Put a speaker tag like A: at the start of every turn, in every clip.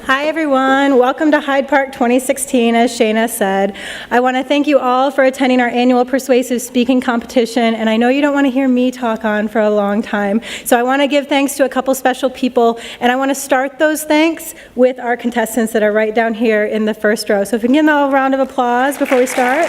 A: Hi everyone, welcome to Hyde Park 2016, as Shayna said. I want to thank you all for attending our annual persuasive speaking competition, and I know you don't want to hear me talk on for a long time, so I want to give thanks to a couple special people, and I want to start those thanks with our contestants that are right down here in the first row. So if we can give them a round of applause before we start.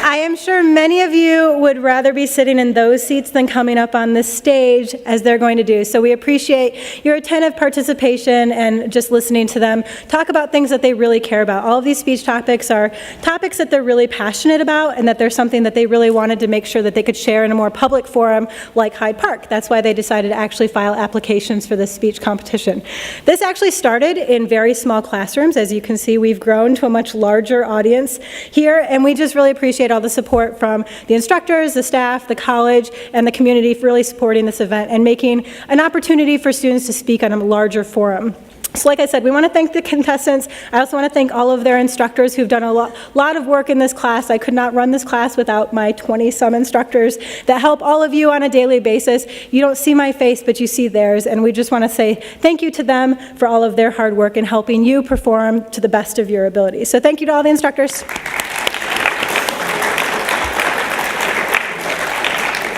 A: I am sure many of you would rather be sitting in those seats than coming up on this stage as they're going to do. So we appreciate your attentive participation and just listening to them talk about things that they really care about. All of these speech topics are topics that they're really passionate about and that there's something that they really wanted to make sure that they could share in a more public forum like Hyde Park. That's why they decided to actually file applications for this speech competition. This actually started in very small classrooms. As you can see, we've grown to a much larger audience here, and we just really appreciate all the support from the instructors, the staff, the college, and the community for really supporting this event and making an opportunity for students to speak on a larger forum. So like I said, we want to thank the contestants. I also want to thank all of their instructors who've done a lot of work in this class. I could not run this class without my 20-some instructors that help all of you on a daily basis. You don't see my face, but you see theirs, and we just want to say thank you to them for all of their hard work in helping you perform to the best of your ability. So thank you to all the instructors.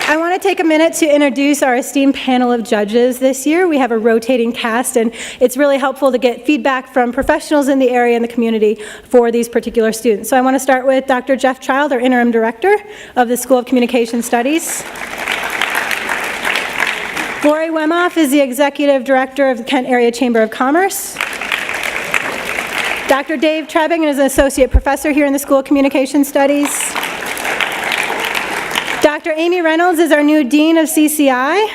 A: I want to take a minute to introduce our esteemed panel of judges this year. We have a rotating cast, and it's really helpful to get feedback from professionals in the area and the community for these particular students. So I want to start with Dr. Jeff Child, our interim director of the School of Communication Studies. Lori Wemoff is the executive director of the Kent Area Chamber of Commerce. Dr. Dave Trebing is an associate professor here in the School of Communication Studies. Dr. Amy Reynolds is our new Dean of CCI.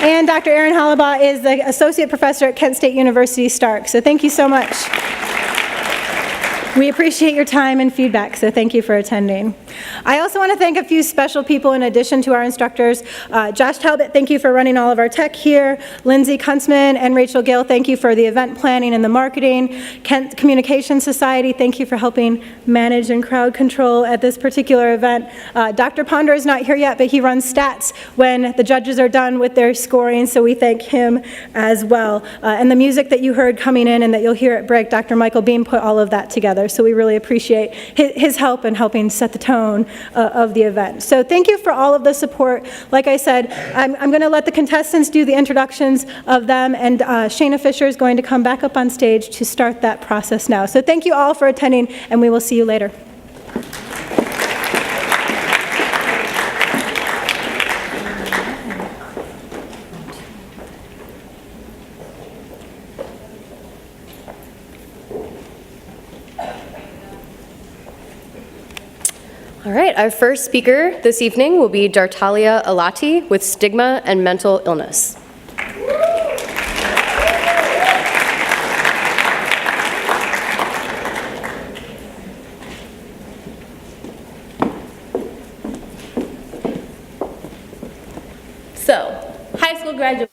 A: And Dr. Erin Hollabaugh is the Associate Professor at Kent State University, Stark. So thank you so much. We appreciate your time and feedback, so thank you for attending. I also want to thank a few special people in addition to our instructors. Josh Talbot, thank you for running all of our tech here. Lindsay Kuntzman and Rachel Gill, thank you for the event planning and the marketing. Kent Communication Society, thank you for helping manage and crowd control at this particular event. Dr. Ponder is not here yet, but he runs stats when the judges are done with their scoring, so we thank him as well. And the music that you heard coming in and that you'll hear at break, Dr. Michael Beam put all of that together. So we really appreciate his help in helping set the tone of the event. So thank you for all of the support. Like I said, I'm going to let the contestants do the introductions of them, and Shayna Fisher is going to come back up on stage to start that process now. So thank you all for attending, and we will see you later.
B: All right, our first speaker this evening will be Dartalia Alati with Stigma and Mental Illness.
C: So, high school graduate.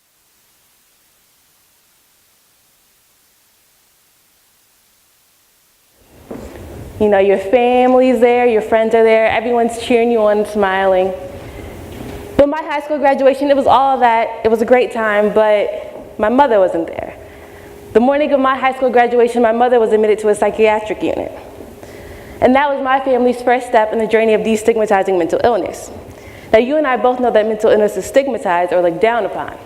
C: You know, your family's there, your friends are there, everyone's cheering you on and smiling. But my high school graduation, it was all that. It was a great time, but my mother wasn't there. The morning of my high school graduation, my mother was admitted to a psychiatric unit. And that was my family's first step in the journey of destigmatizing mental illness. Now, you and I both know that mental illness is stigmatized or looked down upon.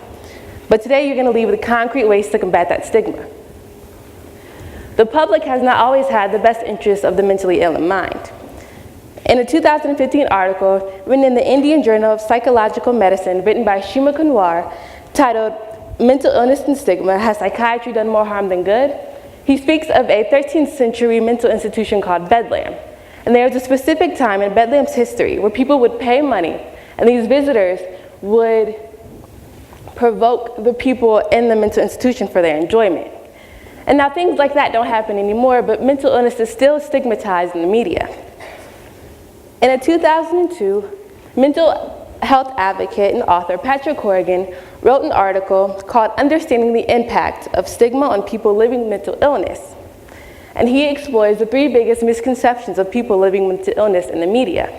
C: But today, you're going to leave with concrete ways to combat that stigma. The public has not always had the best interests of the mentally ill in mind. In a 2015 article written in the Indian Journal of Psychological Medicine, written by Shima Kunwar, titled "Mental Illness and Stigma, Has Psychiatry Done More Harm Than Good?" he speaks of a 13th century mental institution called Bedlam. And there was a specific time in Bedlam's history where people would pay money, and these visitors would provoke the people in the mental institution for their enjoyment. And now things like that don't happen anymore, but mental illness is still stigmatized in the media. In a 2002, mental health advocate and author Patrick Corrigan wrote an article called "Understanding the Impact of Stigma on People Living with Mental Illness." And he explores the 3 biggest misconceptions of people living with mental illness in the media.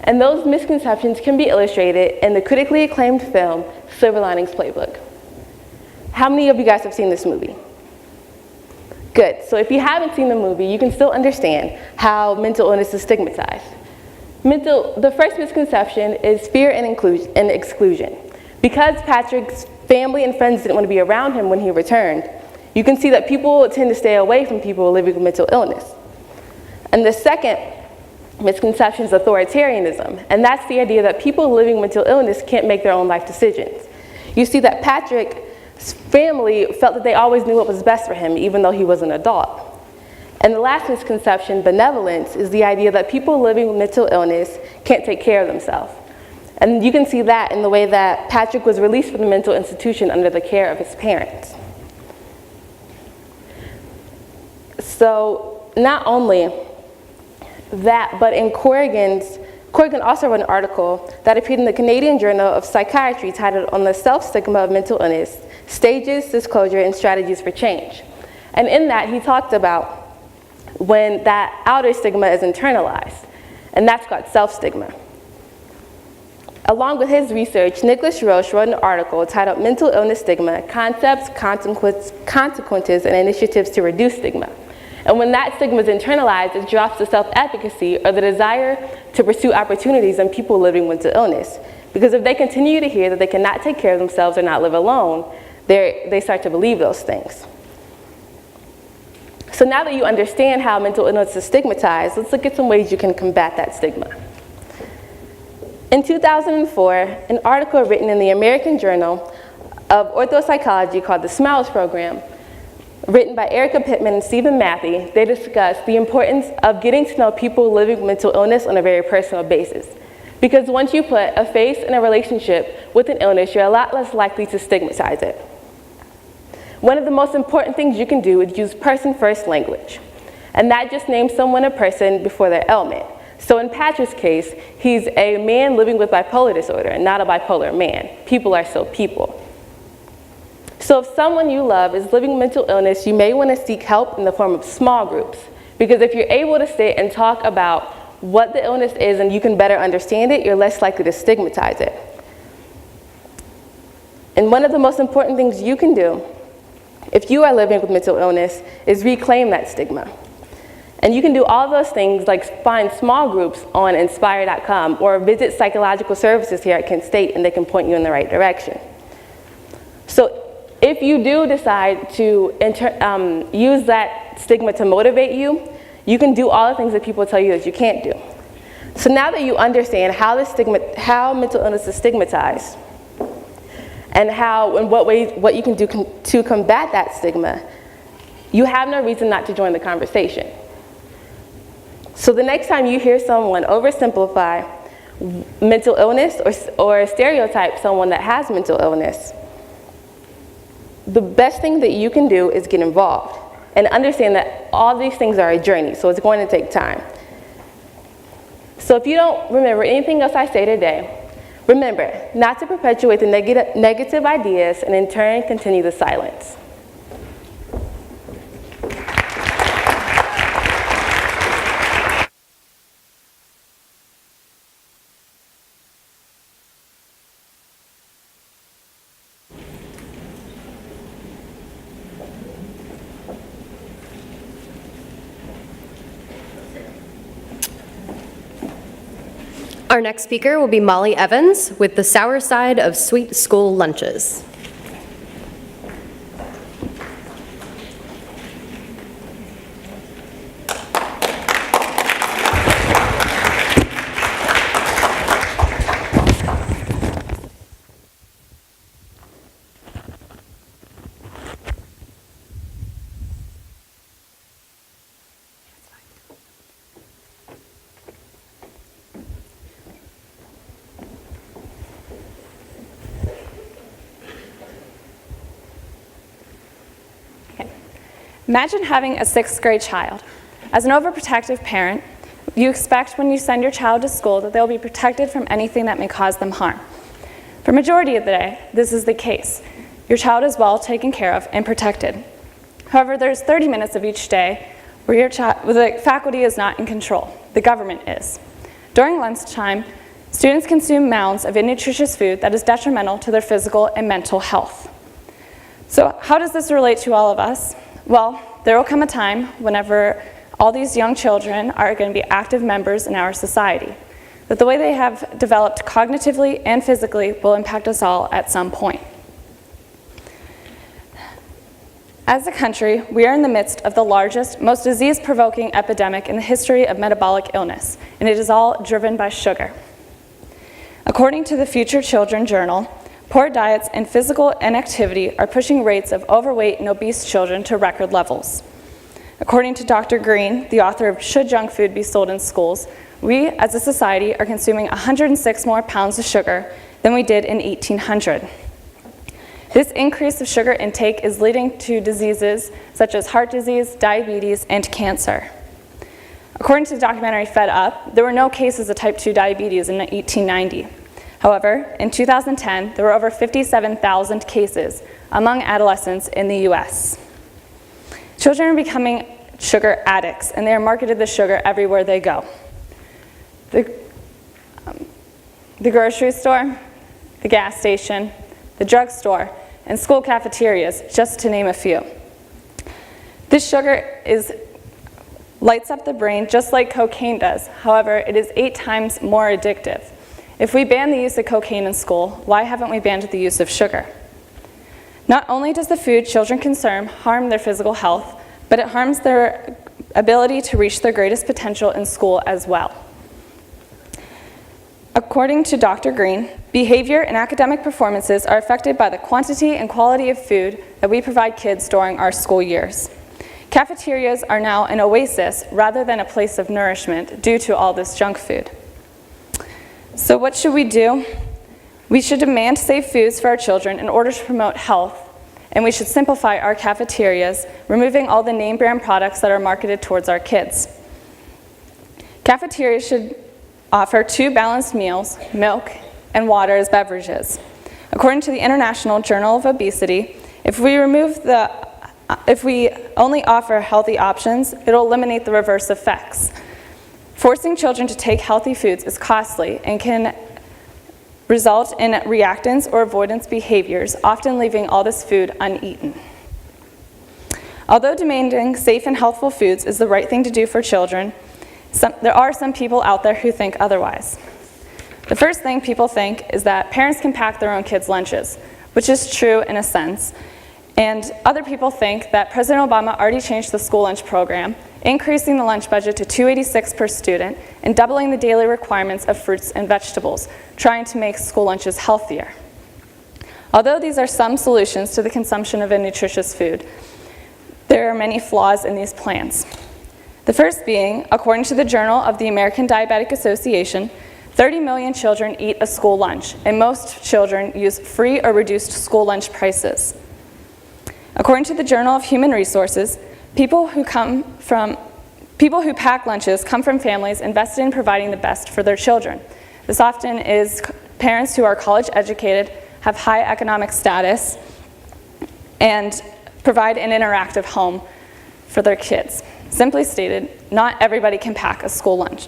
C: And those misconceptions can be illustrated in the critically acclaimed film, Silver Linings Playbook. How many of you guys have seen this movie? Good, so if you haven't seen the movie, you can still understand how mental illness is stigmatized. The first misconception is fear and exclusion. Because Patrick's family and friends didn't want to be around him when he returned, you can see that people tend to stay away from people living with mental illness. And the second misconception is authoritarianism, and that's the idea that people living with mental illness can't make their own life decisions. You see that Patrick's family felt that they always knew what was best for him, even though he was an adult. And the last misconception, benevolence, is the idea that people living with mental illness can't take care of themselves. And you can see that in the way that Patrick was released from the mental institution under the care of his parents. So not only that, but in Corrigan also wrote an article that appeared in the Canadian Journal of Psychiatry titled "On the Self-Stigma of Mental Illness, Stages, Disclosure, and Strategies for Change." And in that, he talked about when that outer stigma is internalized, and that's called self-stigma. Along with his research, Nicholas Roche wrote an article titled "Mental Illness Stigma, Concepts, Consequences, and Initiatives to Reduce Stigma." And when that stigma is internalized, it drops the self-efficacy or the desire to pursue opportunities in people living with mental illness. Because if they continue to hear that they cannot take care of themselves or not live alone, they start to believe those things. So now that you understand how mental illness is stigmatized, let's look at some ways you can combat that stigma. In 2004, an article written in the American Journal of Orthopsychology called the SMILES Program, written by Erica Pittman and Stephen Matthey, they discussed the importance of getting to know people living with mental illness on a very personal basis. Because once you put a face in a relationship with an illness, you're a lot less likely to stigmatize it. One of the most important things you can do is use person-first language. And that just names someone a person before their ailment. So in Patrick's case, he's a man living with bipolar disorder, not a bipolar man. People are still people. So if someone you love is living with mental illness, you may want to seek help in the form of small groups. Because if you're able to sit and talk about what the illness is and you can better understand it, you're less likely to stigmatize it. And one of the most important things you can do if you are living with mental illness is reclaim that stigma. And you can do all those things like find small groups on inspire.com or visit psychological services here at Kent State and they can point you in the right direction. So if you do decide to use that stigma to motivate you, you can do all the things that people tell you that you can't do. So now that you understand how mental illness is stigmatized, and what you can do to combat that stigma, you have no reason not to join the conversation. So the next time you hear someone oversimplify mental illness or stereotype someone that has mental illness, the best thing that you can do is get involved and understand that all these things are a journey, so it's going to take time. So if you don't remember anything else I say today, remember not to perpetuate the negative ideas and in turn continue the silence.
B: Our next speaker will be Molly Evans with The Sour Side of Sweet School Lunches.
D: Imagine having a 6th grade child. As an overprotective parent, you expect when you send your child to school that they'll be protected from anything that may cause them harm. For the majority of the day, this is the case. Your child is well taken care of and protected. However, there's 30 minutes of each day where the faculty is not in control. The government is. During lunchtime, students consume mounds of innutritious food that is detrimental to their physical and mental health. So how does this relate to all of us? Well, there will come a time whenever all these young children are going to be active members in our society, that the way they have developed cognitively and physically will impact us all at some point. As a country, we are in the midst of the largest, most disease-provoking epidemic in the history of metabolic illness, and it is all driven by sugar. According to the Future Children Journal, poor diets and physical inactivity are pushing rates of overweight and obese children to record levels. According to Dr. Green, the author of Should Junk Food Be Sold in Schools, we as a society are consuming 106 more pounds of sugar than we did in 1800. This increase of sugar intake is leading to diseases such as heart disease, diabetes, and cancer. According to the documentary Fed Up, there were no cases of type 2 diabetes in 1890. However, in 2010, there were over 57,000 cases among adolescents in the US. Children are becoming sugar addicts, and they are marketed the sugar everywhere they go. The grocery store, the gas station, the drugstore, and school cafeterias, just to name a few. This sugar lights up the brain just like cocaine does. However, it is 8 times more addictive. If we ban the use of cocaine in school, why haven't we banned the use of sugar? Not only does the food children consume harm their physical health, but it harms their ability to reach their greatest potential in school as well. According to Dr. Green, behavior and academic performances are affected by the quantity and quality of food that we provide kids during our school years. Cafeterias are now an oasis rather than a place of nourishment due to all this junk food. So what should we do? We should demand safe foods for our children in order to promote health, and we should simplify our cafeterias, removing all the name brand products that are marketed towards our kids. Cafeterias should offer 2 balanced meals, milk, and water as beverages. According to the International Journal of Obesity, if we only offer healthy options, it'll eliminate the reverse effects. Forcing children to take healthy foods is costly and can result in reactance or avoidance behaviors, often leaving all this food uneaten. Although demanding safe and healthful foods is the right thing to do for children, there are some people out there who think otherwise. The first thing people think is that parents can pack their own kids' lunches, which is true in a sense. And other people think that President Obama already changed the school lunch program, increasing the lunch budget to $286 per student and doubling the daily requirements of fruits and vegetables, trying to make school lunches healthier. Although these are some solutions to the consumption of nutritious food, there are many flaws in these plans. The first being, according to the Journal of the American Diabetic Association, 30 million children eat a school lunch, and most children use free or reduced school lunch prices. According to the Journal of Human Resources, people who pack lunches come from families invested in providing the best for their children. This often is parents who are college educated, have high economic status, and provide an interactive home for their kids. Simply stated, not everybody can pack a school lunch.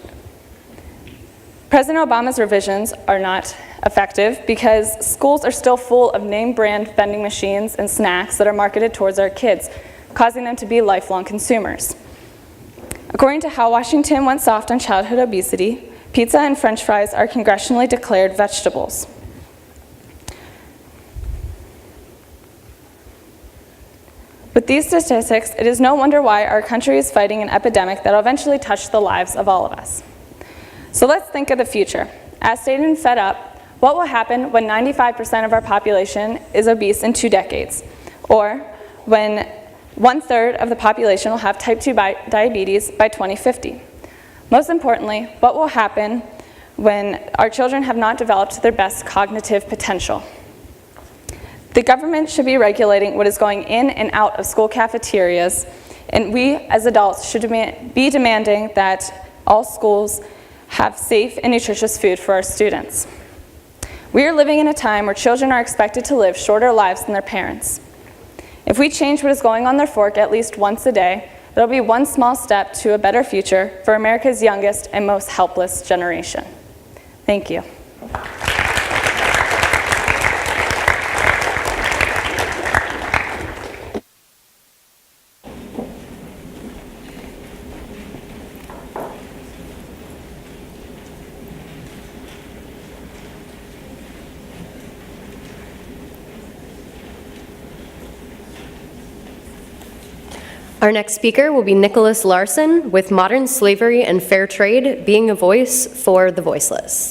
D: President Obama's revisions are not effective because schools are still full of name brand vending machines and snacks that are marketed towards our kids, causing them to be lifelong consumers. According to How Washington Went Soft on Childhood Obesity, pizza and French fries are congressionally declared vegetables. With these statistics, it is no wonder why our country is fighting an epidemic that will eventually touch the lives of all of us. So let's think of the future. As stated in Fed Up, what will happen when 95% of our population is obese in 2 decades? Or when 1/3 of the population will have type 2 diabetes by 2050? Most importantly, what will happen when our children have not developed their best cognitive potential? The government should be regulating what is going in and out of school cafeterias, and we as adults should be demanding that all schools have safe and nutritious food for our students. We are living in a time where children are expected to live shorter lives than their parents. If we change what is going on their fork at least once a day, It'll be one small step to a better future for America's youngest and most helpless generation. Thank you.
B: Our next speaker will be Nicholas Larson with Modern Slavery and Fair Trade, Being a Voice for the Voiceless.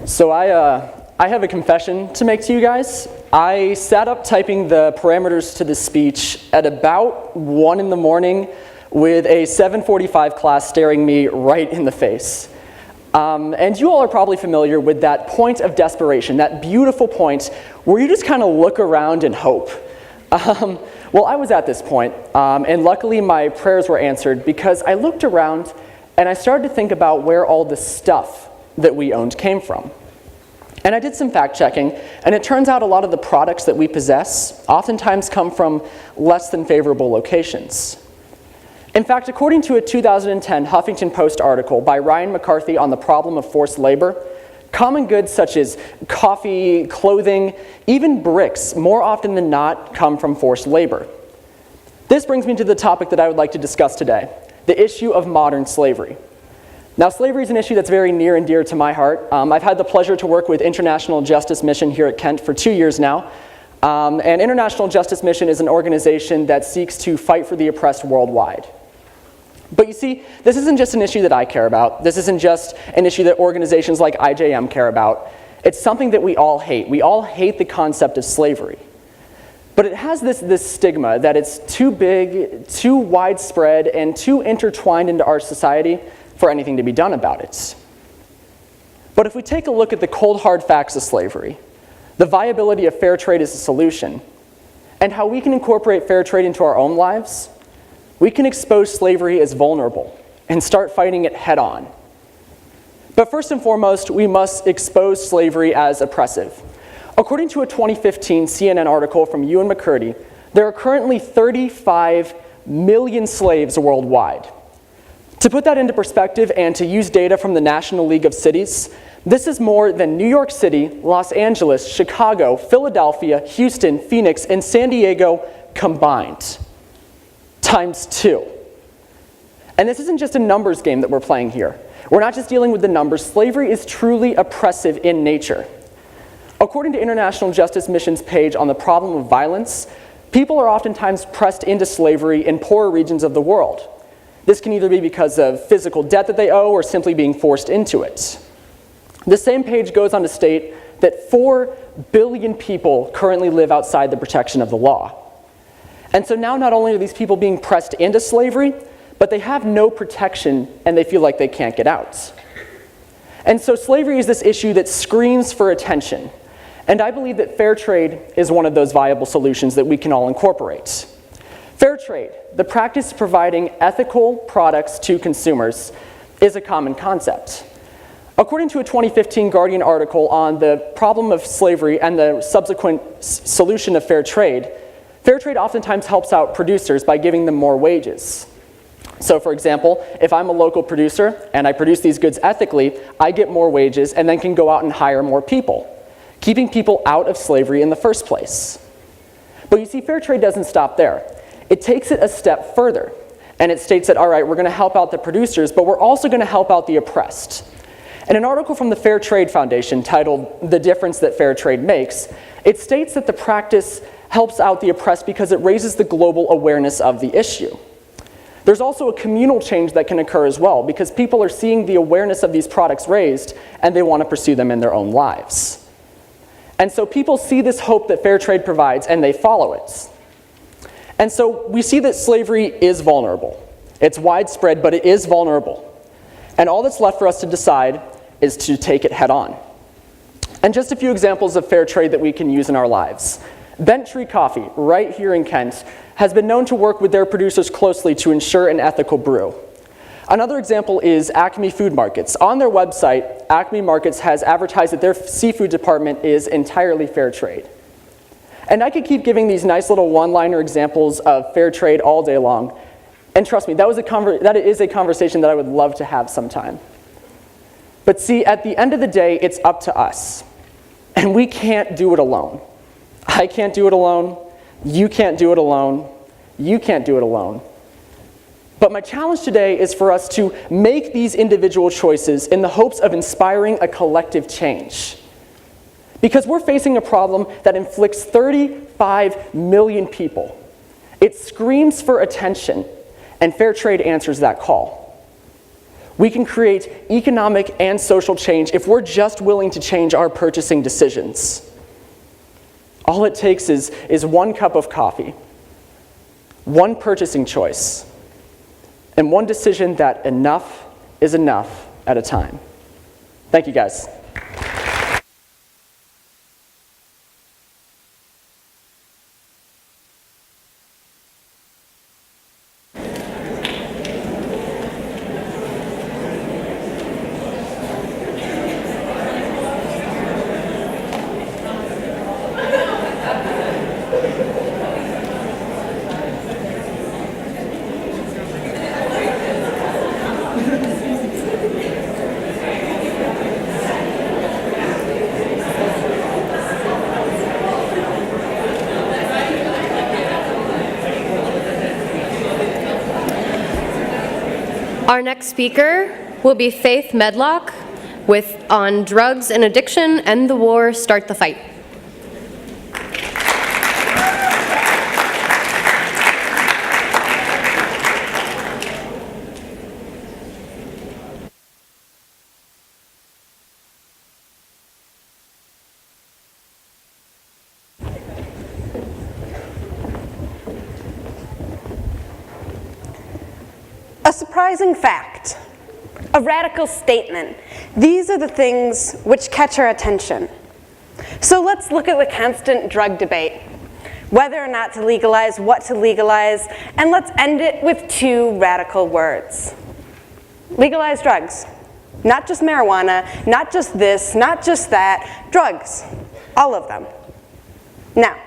E: So I have a confession to make to you guys. I sat up typing the parameters to this speech at about 1 in the morning with a 7:45 class staring me right in the face. And you all are probably familiar with that point of desperation, that beautiful point where you just kind of look around and hope. Well, I was at this point, and luckily my prayers were answered because I looked around and I started to think about where all the stuff that we owned came from. And I did some fact checking, and it turns out a lot of the products that we possess oftentimes come from less than favorable locations. In fact, according to a 2010 Huffington Post article by Ryan McCarthy on the problem of forced labor, common goods such as coffee, clothing, even bricks, more often than not come from forced labor. This brings me to the topic that I would like to discuss today, the issue of modern slavery. Now, slavery is an issue that's very near and dear to my heart. I've had the pleasure to work with International Justice Mission here at Kent for 2 years now. And International Justice Mission is an organization that seeks to fight for the oppressed worldwide. But you see, this isn't just an issue that I care about. This isn't just an issue that organizations like IJM care about. It's something that we all hate. We all hate the concept of slavery. But it has this stigma that it's too big, too widespread, and too intertwined into our society for anything to be done about it. But if we take a look at the cold hard facts of slavery, the viability of fair trade as a solution, and how we can incorporate fair trade into our own lives, we can expose slavery as vulnerable and start fighting it head on. But first and foremost, we must expose slavery as oppressive. According to a 2015 CNN article from Ewan McCurdy, there are currently 35 million slaves worldwide. To put that into perspective and to use data from the National League of Cities, this is more than New York City, Los Angeles, Chicago, Philadelphia, Houston, Phoenix, and San Diego combined, times 2. And this isn't just a numbers game that we're playing here. We're not just dealing with the numbers. Slavery is truly oppressive in nature. According to International Justice Mission's page on the problem of violence, people are oftentimes pressed into slavery in poorer regions of the world. This can either be because of physical debt that they owe or simply being forced into it. The same page goes on to state that 4 billion people currently live outside the protection of the law. And so now not only are these people being pressed into slavery, but they have no protection and they feel like they can't get out. And so slavery is this issue that screams for attention. And I believe that fair trade is one of those viable solutions that we can all incorporate. Fair trade, the practice of providing ethical products to consumers, is a common concept. According to a 2015 Guardian article on the problem of slavery and the subsequent solution of fair trade oftentimes helps out producers by giving them more wages. So for example, if I'm a local producer and I produce these goods ethically, I get more wages and then can go out and hire more people, keeping people out of slavery in the first place. But you see, fair trade doesn't stop there. It takes it a step further, and it states that, all right, we're going to help out the producers, but we're also going to help out the oppressed. In an article from the Fair Trade Foundation titled "The Difference That Fair Trade Makes," it states that the practice helps out the oppressed because it raises the global awareness of the issue. There's also a communal change that can occur as well, because people are seeing the awareness of these products raised, and they want to pursue them in their own lives. And so people see this hope that fair trade provides, and they follow it. And so we see that slavery is vulnerable. It's widespread, but it is vulnerable. And all that's left for us to decide is to take it head on. And just a few examples of fair trade that we can use in our lives. Bent Tree Coffee, right here in Kent, has been known to work with their producers closely to ensure an ethical brew. Another example is Acme Food Markets. On their website, Acme Markets has advertised that their seafood department is entirely fair trade. And I could keep giving these nice little one-liner examples of fair trade all day long. And trust me, that is a conversation that I would love to have sometime. But see, at the end of the day, it's up to us. And we can't do it alone. I can't do it alone. You can't do it alone. You can't do it alone. But my challenge today is for us to make these individual choices in the hopes of inspiring a collective change. Because we're facing a problem that inflicts 35 million people. It screams for attention, and fair trade answers that call. We can create economic and social change if we're just willing to change our purchasing decisions. All it takes is one cup of coffee, one purchasing choice, and one decision that enough is enough at a time. Thank you, guys.
B: Our next speaker will be Faith Medlock on drugs and addiction, end the war, start the fight.
F: A surprising fact, a radical statement. These are the things which catch our attention. So let's look at the constant drug debate, whether or not to legalize, what to legalize, and let's end it with two radical words. Legalize drugs. Not just marijuana, not just this, not just that, drugs, all of them. Now,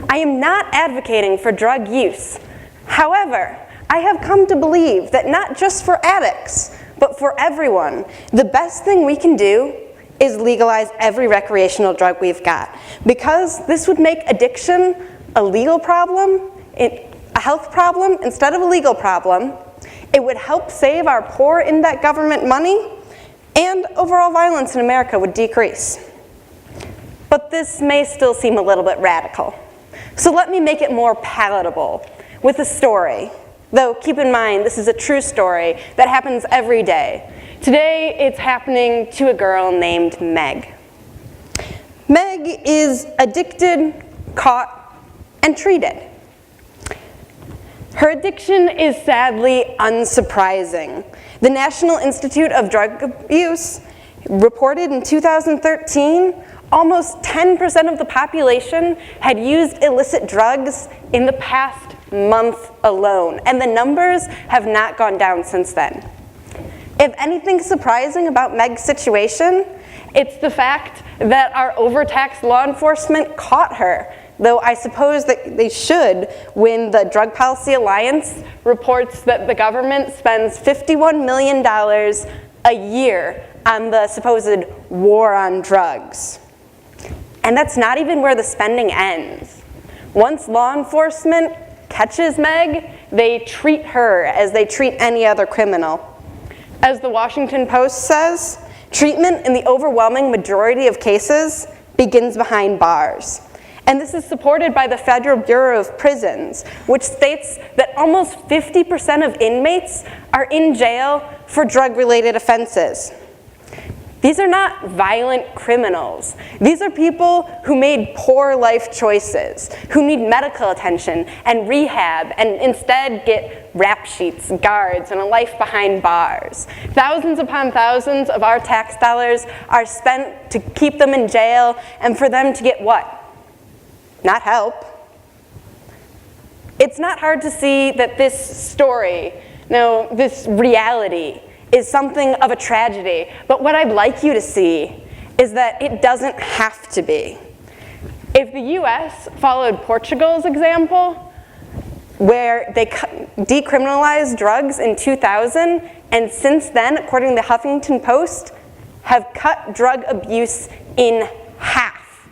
F: I am not advocating for drug use. However, I have come to believe that not just for addicts, but for everyone, the best thing we can do is legalize every recreational drug we've got. Because this would make addiction a legal problem, a health problem, instead of a legal problem. It would help save our poor in-debt government money, and overall violence in America would decrease. But this may still seem a little bit radical. So let me make it more palatable with a story. Though, keep in mind, this is a true story that happens every day. Today, it's happening to a girl named Meg. Meg is addicted, caught, and treated. Her addiction is sadly unsurprising. The National Institute of Drug Abuse reported in 2013, almost 10% of the population had used illicit drugs in the past month alone, and the numbers have not gone down since then. If anything's surprising about Meg's situation, it's the fact that our overtaxed law enforcement caught her, though I suppose that they should when the Drug Policy Alliance reports that the government spends $51 million a year on the supposed war on drugs. And that's not even where the spending ends. Once law enforcement catches Meg, they treat her as they treat any other criminal. As the Washington Post says, treatment in the overwhelming majority of cases begins behind bars. And this is supported by the Federal Bureau of Prisons, which states that almost 50% of inmates are in jail for drug-related offenses. These are not violent criminals. These are people who made poor life choices, who need medical attention and rehab, and instead get rap sheets, guards, and a life behind bars. Thousands upon thousands of our tax dollars are spent to keep them in jail, and for them to get what? Not help. It's not hard to see that this story, no, this reality, is something of a tragedy. But what I'd like you to see is that it doesn't have to be. If the US followed Portugal's example, where they decriminalized drugs in 2000, and since then, according to the Huffington Post, have cut drug abuse in half.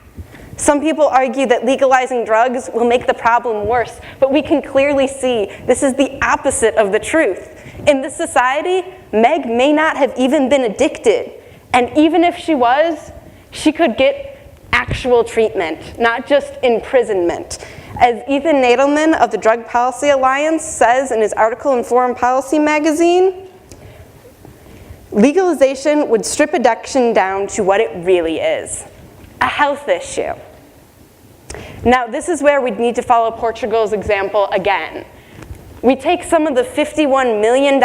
F: Some people argue that legalizing drugs will make the problem worse, but we can clearly see this is the opposite of the truth. In this society, Meg may not have even been addicted, and even if she was, she could get actual treatment, not just imprisonment. As Ethan Nadelman of the Drug Policy Alliance says in his article in Foreign Policy magazine, legalization would strip addiction down to what it really is, a health issue. Now, this is where we'd need to follow Portugal's example again. We take some of the $51 million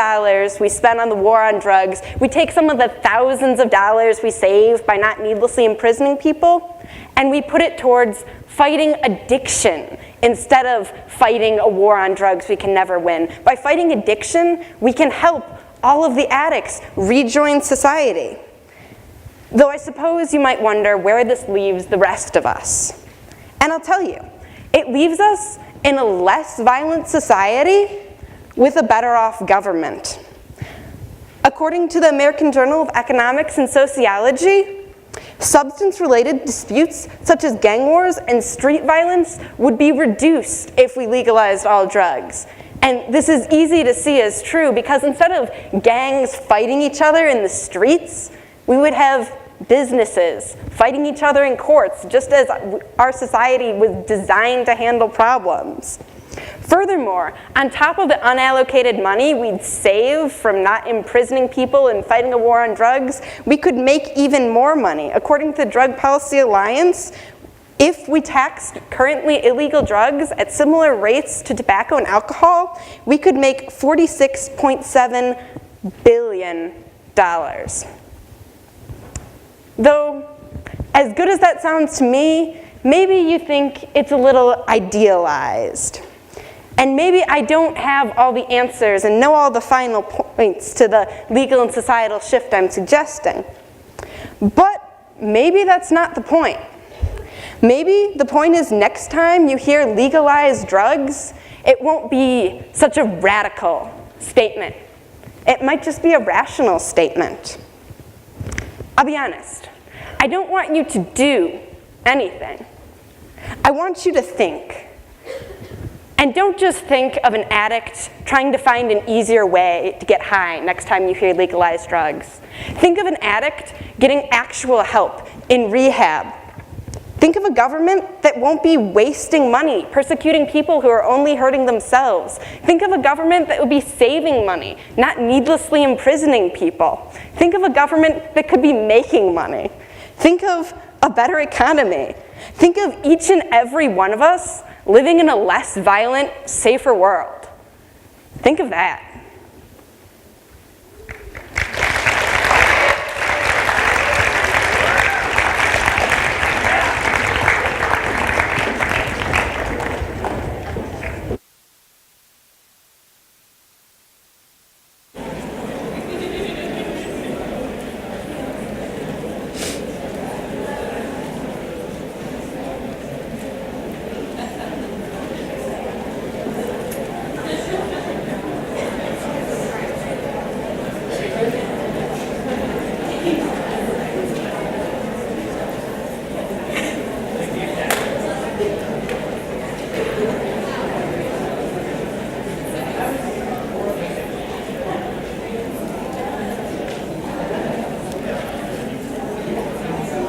F: we spend on the war on drugs, we take some of the thousands of dollars we save by not needlessly imprisoning people, and we put it towards fighting addiction instead of fighting a war on drugs we can never win. By fighting addiction, we can help all of the addicts rejoin society. Though I suppose you might wonder where this leaves the rest of us. And I'll tell you, it leaves us in a less violent society with a better off government. According to the American Journal of Economics and Sociology, substance-related disputes such as gang wars and street violence would be reduced if we legalized all drugs. And this is easy to see as true because instead of gangs fighting each other in the streets, we would have businesses fighting each other in courts, just as our society was designed to handle problems. Furthermore, on top of the unallocated money we'd save from not imprisoning people and fighting a war on drugs, we could make even more money. According to the Drug Policy Alliance, if we taxed currently illegal drugs at similar rates to tobacco and alcohol, we could make $46.7 billion. Though, as good as that sounds to me, maybe you think it's a little idealized. And maybe I don't have all the answers and know all the final points to the legal and societal shift I'm suggesting. But maybe that's not the point. Maybe the point is next time you hear legalized drugs, it won't be such a radical statement. It might just be a rational statement. I'll be honest, I don't want you to do anything. I want you to think. And don't just think of an addict trying to find an easier way to get high next time you hear legalized drugs. Think of an addict getting actual help in rehab. Think of a government that won't be wasting money, persecuting people who are only hurting themselves. Think of a government that would be saving money, not needlessly imprisoning people. Think of a government that could be making money. Think of a better economy. Think of each and every one of us living in a less violent, safer world. Think of that.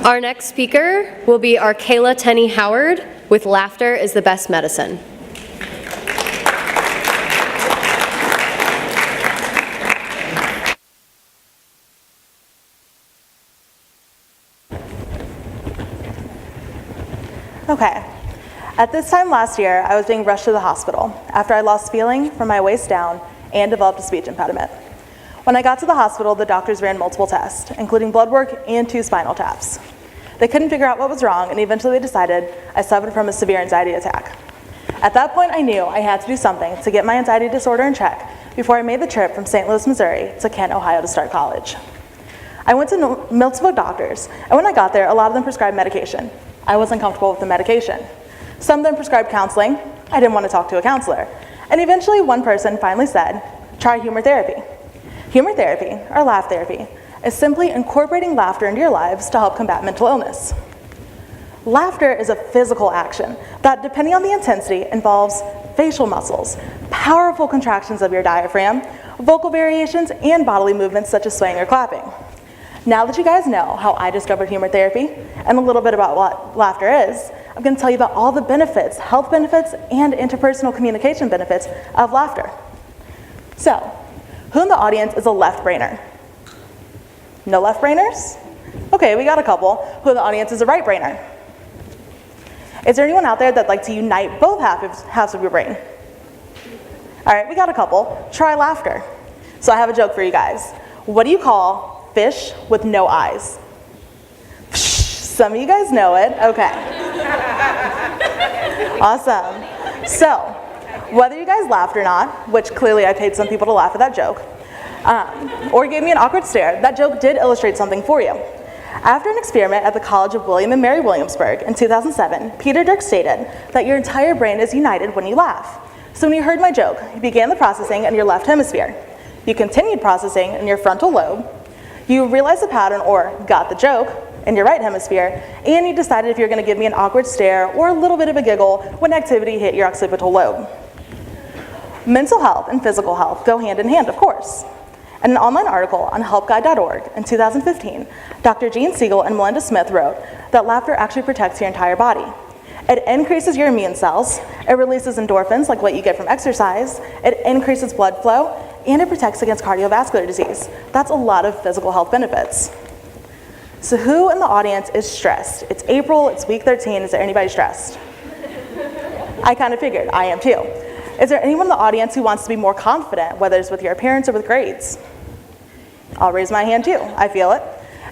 B: Our next speaker will be Arkayla Tenney Howard with Laughter is the Best Medicine.
G: Okay. At this time last year, I was being rushed to the hospital after I lost feeling from my waist down and developed a speech impediment. When I got to the hospital, the doctors ran multiple tests, including blood work and 2 spinal taps. They couldn't figure out what was wrong, and eventually they decided I suffered from a severe anxiety attack. At that point, I knew I had to do something to get my anxiety disorder in check before I made the trip from St. Louis, Missouri to Kent, Ohio to start college. I went to multiple doctors, and when I got there, a lot of them prescribed medication. I wasn't comfortable with the medication. Some of them prescribed counseling. I didn't want to talk to a counselor. And eventually, one person finally said, try humor therapy. Humor therapy, or laugh therapy, is simply incorporating laughter into your lives to help combat mental illness. Laughter is a physical action that, depending on the intensity, involves facial muscles, powerful contractions of your diaphragm, vocal variations, and bodily movements such as swaying or clapping. Now that you guys know how I discovered humor therapy and a little bit about what laughter is, I'm going to tell you about all the benefits, health benefits, and interpersonal communication benefits of laughter. So, who in the audience is a left-brainer? No left-brainers? Okay, we got a couple. Who in the audience is a right-brainer? Is there anyone out there that'd like to unite both halves of your brain? All right, we got a couple. Try laughter. So I have a joke for you guys. What do you call fish with no eyes? Some of you guys know it. Okay. Awesome. So, whether you guys laughed or not, which clearly I paid some people to laugh at that joke, or gave me an awkward stare, that joke did illustrate something for you. After an experiment at the College of William and Mary Williamsburg in 2007, Peter Dirk stated that your entire brain is united when you laugh. So when you heard my joke, you began the processing in your left hemisphere. You continued processing in your frontal lobe. You realized the pattern or got the joke in your right hemisphere, and you decided if you're going to give me an awkward stare or a little bit of a giggle when activity hit your occipital lobe. Mental health and physical health go hand in hand, of course. In an online article on helpguide.org in 2015, Dr. Gene Siegel and Melinda Smith wrote that laughter actually protects your entire body. It increases your immune cells, it releases endorphins like what you get from exercise, it increases blood flow, and it protects against cardiovascular disease. That's a lot of physical health benefits. So who in the audience is stressed? It's April, it's week 13, is there anybody stressed? I kind of figured, I am too. Is there anyone in the audience who wants to be more confident, whether it's with your appearance or with grades? I'll raise my hand too, I feel it.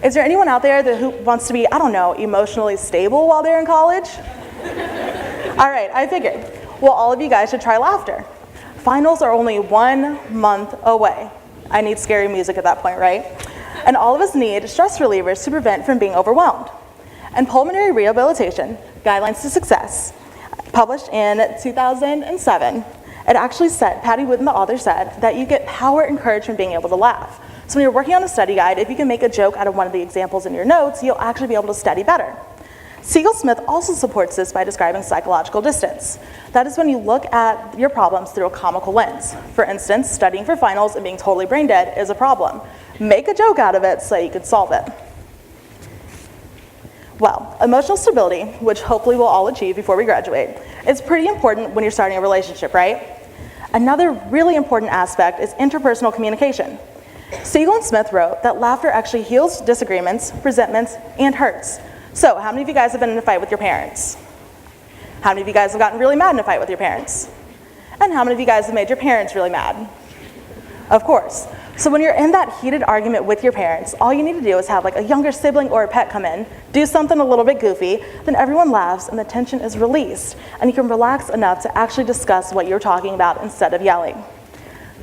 G: Is there anyone out there who wants to be, I don't know, emotionally stable while they're in college? All right, I figured. Well, all of you guys should try laughter. Finals are only 1 month away. I need scary music at that point, right? And all of us need stress relievers to prevent from being overwhelmed. And Pulmonary Rehabilitation, Guidelines to Success, published in 2007, it actually said, Patty Wooden, the author, said that you get power and courage from being able to laugh. So when you're working on a study guide, if you can make a joke out of one of the examples in your notes, you'll actually be able to study better. Siegel-Smith also supports this by describing psychological distance. That is when you look at your problems through a comical lens. For instance, studying for finals and being totally brain dead is a problem. Make a joke out of it so you can solve it. Well, emotional stability, which hopefully we'll all achieve before we graduate, is pretty important when you're starting a relationship, right? Another really important aspect is interpersonal communication. Siegel and Smith wrote that laughter actually heals disagreements, resentments, and hurts. So, how many of you guys have been in a fight with your parents? How many of you guys have gotten really mad in a fight with your parents? And how many of you guys have made your parents really mad? Of course. So when you're in that heated argument with your parents, all you need to do is have like a younger sibling or a pet come in, do something a little bit goofy, then everyone laughs and the tension is released, and you can relax enough to actually discuss what you're talking about instead of yelling.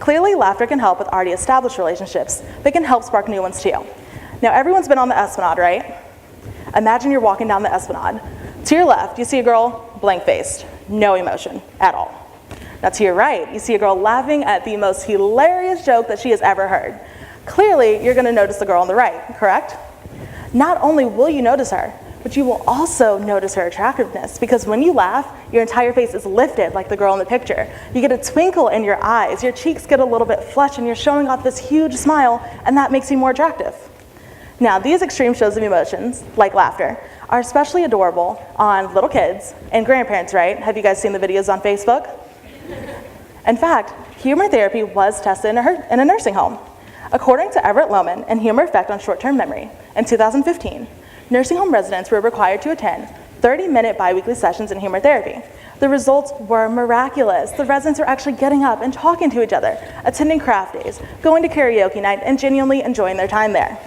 G: Clearly, laughter can help with already established relationships, but it can help spark new ones too. Now, everyone's been on the Esplanade, right? Imagine you're walking down the Esplanade. To your left, you see a girl blank-faced, no emotion at all. Now to your right, you see a girl laughing at the most hilarious joke that she has ever heard. Clearly, you're going to notice the girl on the right, correct? Not only will you notice her, but you will also notice her attractiveness, because when you laugh, your entire face is lifted like the girl in the picture. You get a twinkle in your eyes, your cheeks get a little bit flushed, and you're showing off this huge smile, and that makes you more attractive. Now, these extreme shows of emotions, like laughter, are especially adorable on little kids and grandparents, right? Have you guys seen the videos on Facebook? In fact, humor therapy was tested in a nursing home. According to Everett Lohman and Humor Effect on Short-Term Memory, in 2015, nursing home residents were required to attend 30-minute biweekly sessions in humor therapy. The results were miraculous. The residents were actually getting up and talking to each other, attending craft days, going to karaoke night, and genuinely enjoying their time there.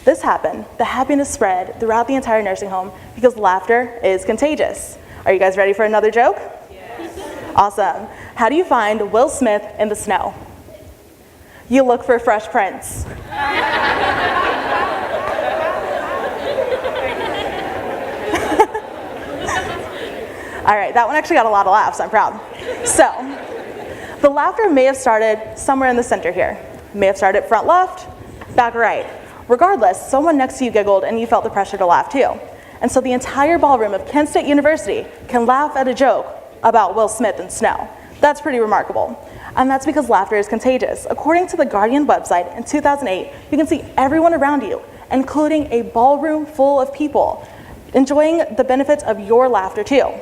G: This happened, the happiness spread throughout the entire nursing home because laughter is contagious. Are you guys ready for another joke? Yes. Awesome. How do you find Will Smith in the snow? You look for Fresh Prince. All right, that one actually got a lot of laughs, I'm proud. So, the laughter may have started somewhere in the center here. May have started front left, back right. Regardless, someone next to you giggled and you felt the pressure to laugh too. And so the entire ballroom of Kent State University can laugh at a joke about Will Smith and snow. That's pretty remarkable. And that's because laughter is contagious. According to the Guardian website, in 2008, you can see everyone around you, including a ballroom full of people, enjoying the benefits of your laughter too.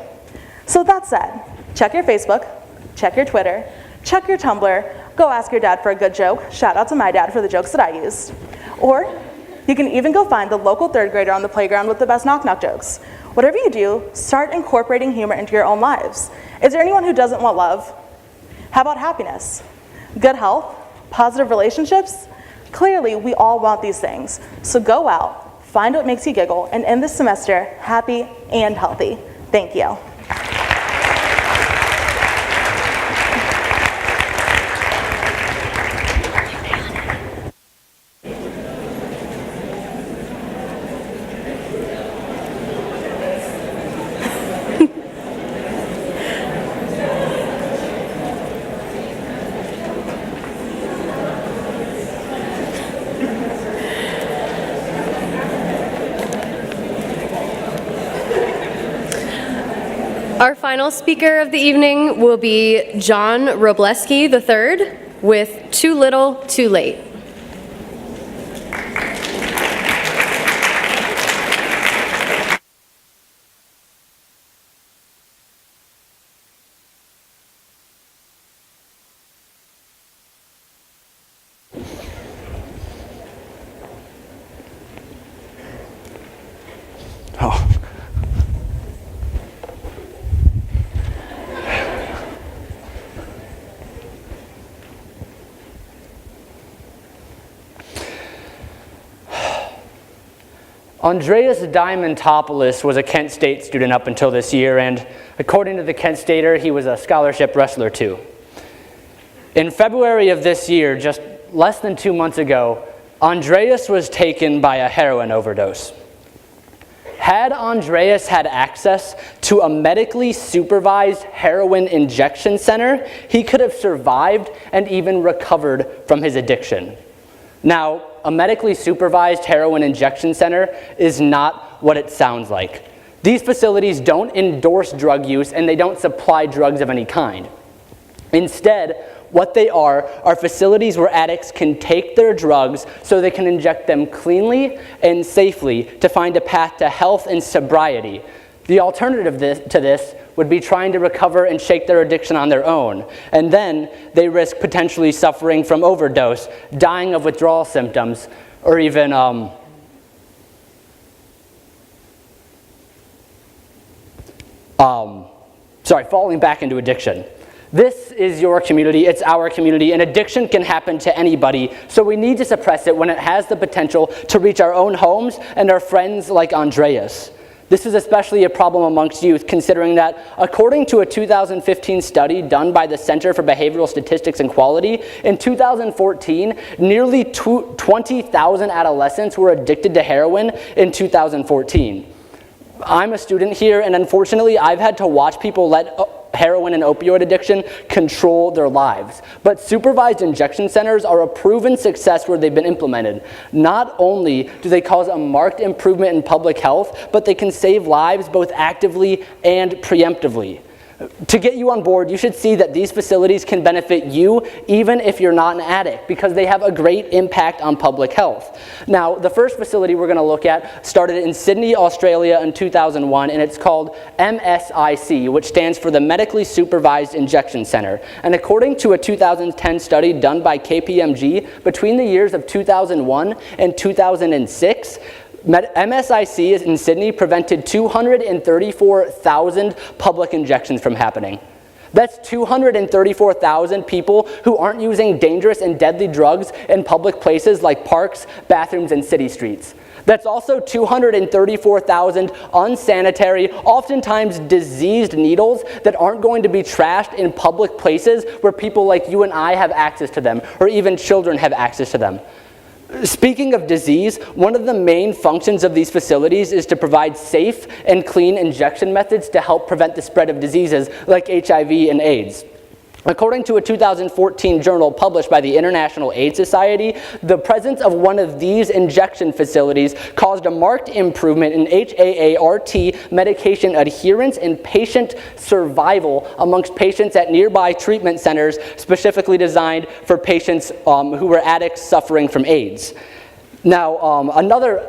G: So that said, check your Facebook, check your Twitter, check your Tumblr, go ask your dad for a good joke. Shout out to my dad for the jokes that I used. Or you can even go find the local third grader on the playground with the best knock-knock jokes. Whatever you do, start incorporating humor into your own lives. Is there anyone who doesn't want love? How about happiness? Good health? Positive relationships? Clearly, we all want these things. So go out, find what makes you giggle, and end this semester happy and healthy. Thank you.
B: Our final speaker of the evening will be John Robleski III with Too Little, Too Late.
E: Oh. Andreas Diamantopoulos was a Kent State student up until this year, and according to the Kent Stater, he was a scholarship wrestler too. In February of this year, just less than 2 months ago, Andreas was taken by a heroin overdose. Had Andreas had access to a medically supervised heroin injection center, he could have survived and even recovered from his addiction. Now, a medically supervised heroin injection center is not what it sounds like. These facilities don't endorse drug use and they don't supply drugs of any kind. Instead, what they are facilities where addicts can take their drugs so they can inject them cleanly and safely to find a path to health and sobriety. The alternative to this would be trying to recover and shake their addiction on their own. And then they risk potentially suffering from overdose, dying of withdrawal symptoms, or even falling back into addiction. This is your community, it's our community, and addiction can happen to anybody, so we need to suppress it when it has the potential to reach our own homes and our friends like Andreas. This is especially a problem amongst youth, considering that according to a 2015 study done by the Center for Behavioral Statistics and Quality, in 2014, nearly 20,000 adolescents were addicted to heroin in 2014. I'm a student here, and unfortunately, I've had to watch people let heroin and opioid addiction control their lives. But supervised injection centers are a proven success where they've been implemented. Not only do they cause a marked improvement in public health, but they can save lives both actively and preemptively. To get you on board, you should see that these facilities can benefit you even if you're not an addict, because they have a great impact on public health. Now, the first facility we're going to look at started in Sydney, Australia in 2001, and it's called MSIC, which stands for the Medically Supervised Injection Center. And according to a 2010 study done by KPMG, between the years of 2001 and 2006, MSIC in Sydney prevented 234,000 public injections from happening. That's 234,000 people who aren't using dangerous and deadly drugs in public places like parks, bathrooms, and city streets. That's also 234,000 unsanitary, oftentimes diseased needles that aren't going to be trashed in public places where people like you and I have access to them, or even children have access to them. Speaking of disease, one of the main functions of these facilities is to provide safe and clean injection methods to help prevent the spread of diseases like HIV and AIDS. According to a 2014 journal published by the International AIDS Society, the presence of one of these injection facilities caused a marked improvement in HAART medication adherence and patient survival amongst patients at nearby treatment centers specifically designed for patients who were addicts suffering from AIDS. Now, another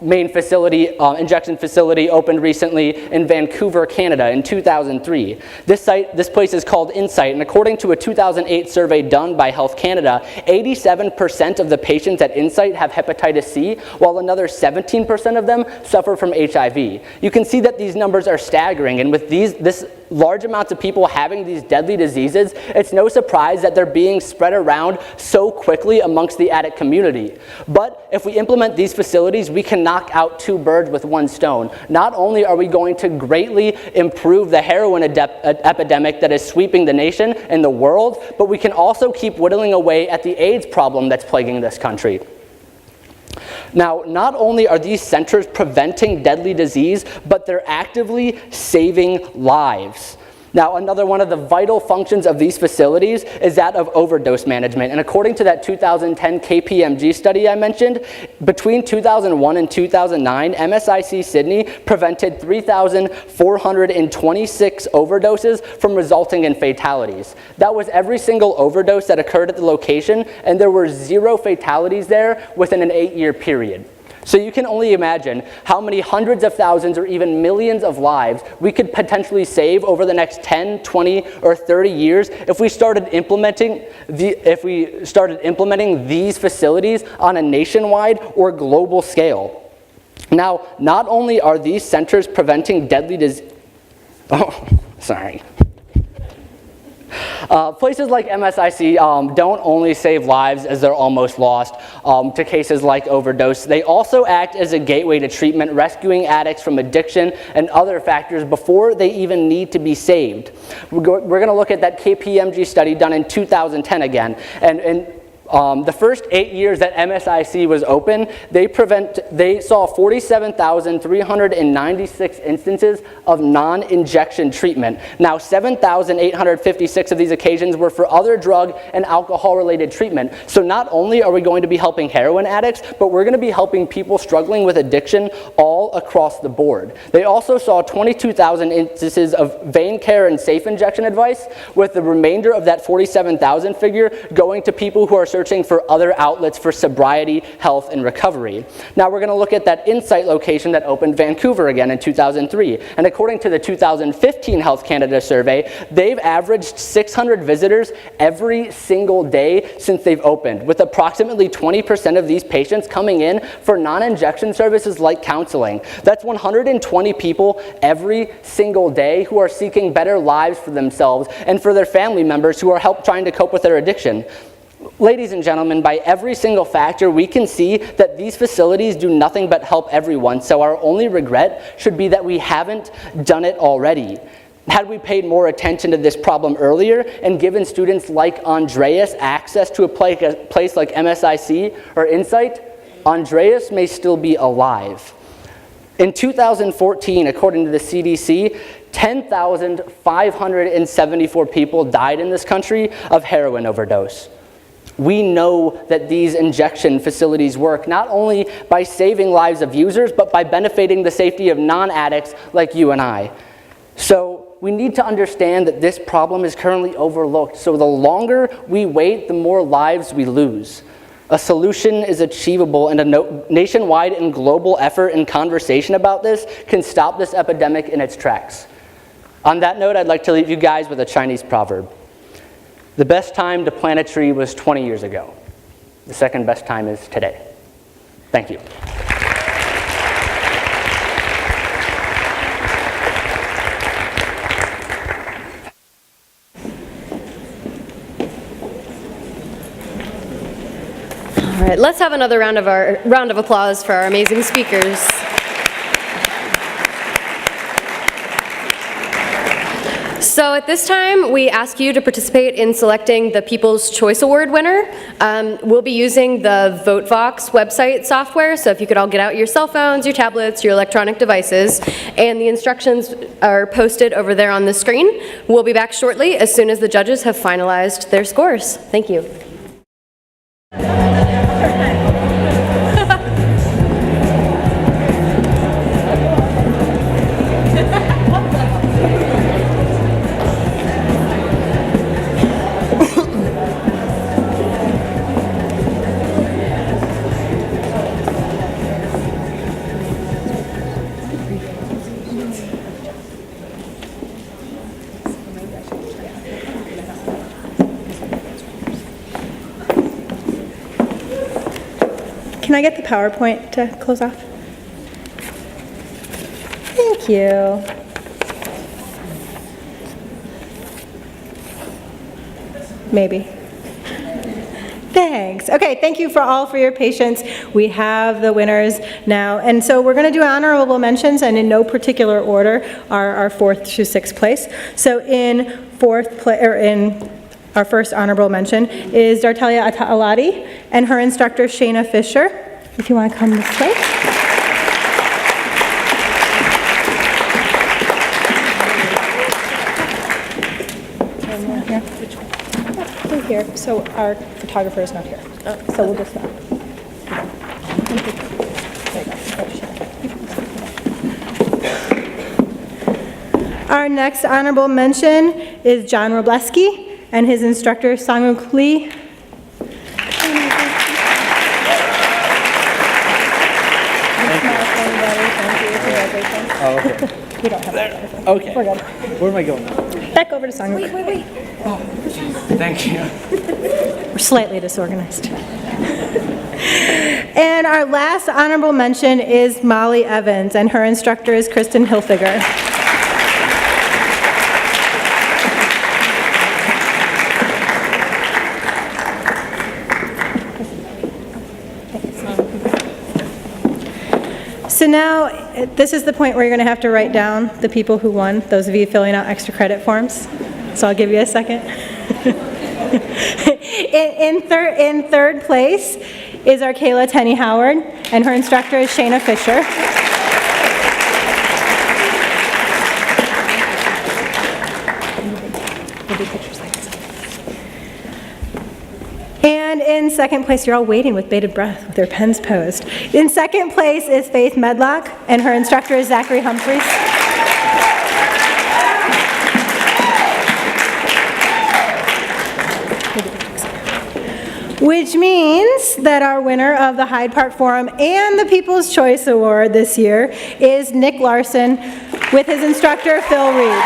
E: main facility, injection facility opened recently in Vancouver, Canada in 2003. This place is called Insight, and according to a 2008 survey done by Health Canada, 87% of the patients at Insight have hepatitis C, while another 17% of them suffer from HIV. You can see that these numbers are staggering, and with this large amounts of people having these deadly diseases, it's no surprise that they're being spread around so quickly amongst the addict community. But if we implement these facilities, we can knock out two birds with one stone. Not only are we going to greatly improve the heroin epidemic that is sweeping the nation and the world, but we can also keep whittling away at the AIDS problem that's plaguing this country. Now, not only are these centers preventing deadly disease, but they're actively saving lives. Now, another one of the vital functions of these facilities is that of overdose management. And according to that 2010 KPMG study I mentioned, between 2001 and 2009, MSIC Sydney prevented 3,426 overdoses from resulting in fatalities. That was every single overdose that occurred at the location, and there were 0 fatalities there within an 8-year period. So you can only imagine how many hundreds of thousands or even millions of lives we could potentially save over the next 10, 20, or 30 years if we started implementing these facilities on a nationwide or global scale. Now, not only are these centers preventing deadly disease, places like MSIC don't only save lives as they're almost lost to cases like overdose. They also act as a gateway to treatment, rescuing addicts from addiction and other factors before they even need to be saved. We're going to look at that KPMG study done in 2010 again. And the first 8 years that MSIC was open, they saw 47,396 instances of non-injection treatment. Now, 7,856 of these occasions were for other drug and alcohol-related treatment. So not only are we going to be helping heroin addicts, but we're going to be helping people struggling with addiction all across the board. They also saw 22,000 instances of vein care and safe injection advice, with the remainder of that 47,000 figure going to people who are searching for other outlets for sobriety, health, and recovery. Now we're going to look at that Insight location that opened Vancouver again in 2003. And according to the 2015 Health Canada survey, they've averaged 600 visitors every single day since they've opened, with approximately 20% of these patients coming in for non-injection services like counseling. That's 120 people every single day who are seeking better lives for themselves and for their family members who are trying to cope with their addiction. Ladies and gentlemen, by every single factor, we can see that these facilities do nothing but help everyone, so our only regret should be that we haven't done it already. Had we paid more attention to this problem earlier and given students like Andreas access to a place like MSIC or Insight, Andreas may still be alive. In 2014, according to the CDC, 10,574 people died in this country of heroin overdose. We know that these injection facilities work not only by saving lives of users, but by benefiting the safety of non-addicts like you and I. So we need to understand that this problem is currently overlooked. So the longer we wait, the more lives we lose. A solution is achievable, and a nationwide and global effort and conversation about this can stop this epidemic in its tracks. On that note, I'd like to leave you guys with a Chinese proverb. The best time to plant a tree was 20 years ago. The second best time is today. Thank you.
B: All right, let's have another round of applause for our amazing speakers. So at this time, we ask you to participate in selecting the People's Choice Award winner. We'll be using the VoteVox website software, so if you could all get out your cell phones, your tablets, your electronic devices, and the instructions are posted over there on the screen. We'll be back shortly as soon as the judges have finalized their scores. Thank you.
A: Can I get the PowerPoint to close off? Thank you. Maybe. Thanks. Okay, thank you all for your patience. We have the winners now. And so we're going to do honorable mentions, and in no particular order are our 4th to 6th place. So in our first honorable mention is Dartalia Alati and her instructor Shayna Fisher. If you want to come this way. Through here. So our photographer is not here. So we'll just stop. Our next honorable mention is John Robleski and his instructor, Sanguk Lee.
H: Oh, okay.
A: We don't have that.
H: Okay.
A: We're good.
H: Where am I going?
A: Back over to Sanguk.
B: Wait.
H: Thank you.
A: We're slightly disorganized. And our last honorable mention is Molly Evans, and her instructor is Kristen Hilfiger. So now, this is the point where you're going to have to write down the people who won, those of you filling out extra credit forms. So I'll give you a second. in third place is our Kayla Tenney Howard, and her instructor is Shayna Fisher. And in second place, you're all waiting with bated breath with their pens posed. In second place is Faith Medlock, and her instructor is Zachary Humphreys. Which means that our winner of the Hyde Park Forum and the People's Choice Award this year is Nick Larson with his instructor, Phil Reed.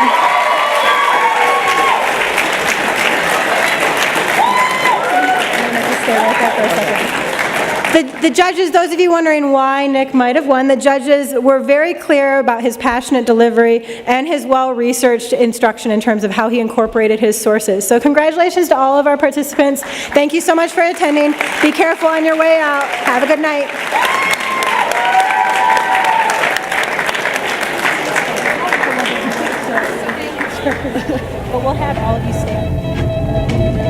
A: The judges, those of you wondering why Nick might have won, the judges were very clear about his passionate delivery and his well-researched instruction in terms of how he incorporated his sources. So congratulations to all of our participants. Thank you so much for attending. Be careful on your way out. Have a good night. But we'll have all of you stand.